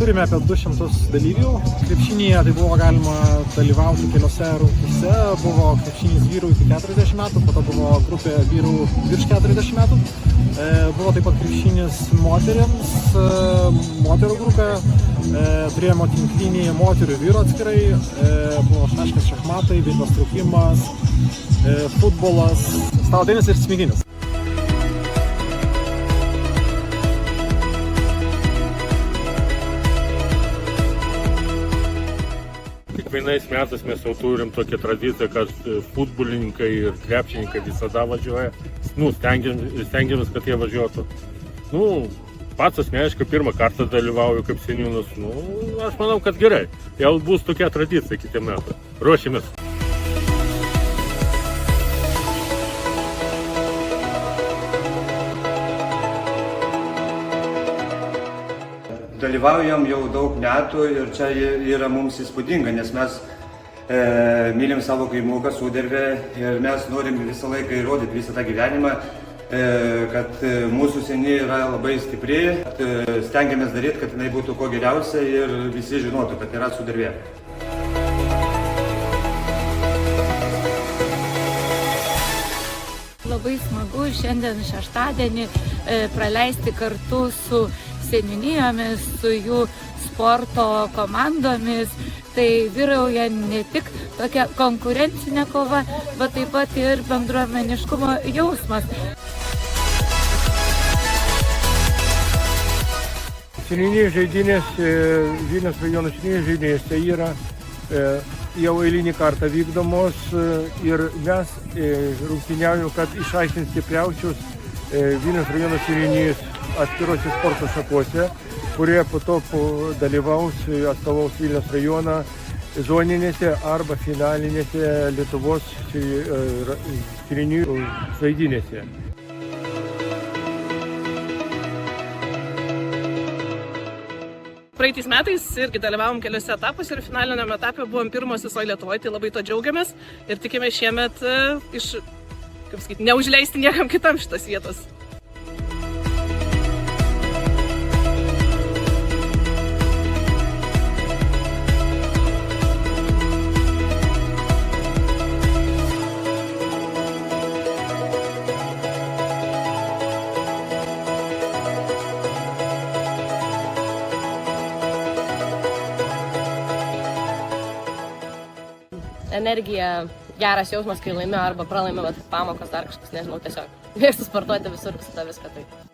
Turime apie 200 dalyvių. Krepšinyje tai buvo galima dalyvauti keliose rungtyse. Buvo krepšinis vyrų iki 40 metų, po to buvo grupė vyrų virš 40 metų. Buvo taip pat krepšinis moteriams, moterų grupė. Turėjome tinklinį moterų ir vyrų atskirai. Buvo šaškės, šachmatai, bėdos traukimas, futbolas, stalo tenisas ir smiginis. Kiekvienais metais mes jau turim tokią tradiciją, kad futbolininkai ir krepšininkai visada važiuoja. Stengiamės, kad jie važiuotų. Pats asmeniškai pirmą kartą dalyvauju kaip seniūnas. Aš manau, kad gerai. Jau bus tokia tradicija kitiem metų. Ruošiamės. Dalyvaujam jau daug metų ir čia yra mums įspūdinga, nes mes mylim savo kaimuką, Sudervę ir mes norim visą laiką įrodyti visą tą gyvenimą, kad mūsų seniai yra labai stipri, stengiamės daryti, kad jinai būtų kuo geriausia ir visi žinotų, kad yra Sudervė. Labai smagu šiandien šeštadienį praleisti kartu su seniūnijomis, su jų sporto komandomis. Tai vyrauja ne tik tokia konkurencinė kova, bet taip pat ir bendruomeniškumo jausmas. Seniūnijos žaidynės, Vilniaus rajono seniūnijos žaidynės, tai yra jau eilinį kartą vykdomos ir mes rungtyniaujame, kad išaiškinti stipriausius Vilniaus rajono seniūnijos atskirose sporto šakose, kurie po to dalyvaus, atstovaus Vilniaus rajoną zoninėse arba finalinėse Lietuvos seniūnijų žaidynėse. Praeitais metais irgi dalyvavom keliose etapuose ir finaliniame etape buvom pirmos visoje Lietuvoje, tai labai to džiaugiamės ir tikimės šiemet neužleisti niekam kitam šitas vietos. Energija, geras jausmas, kai laimi arba pralaimi, pamokas dar kažkas, nežinau, tiesiog mėgstu sportuoti visur, visada viską taip.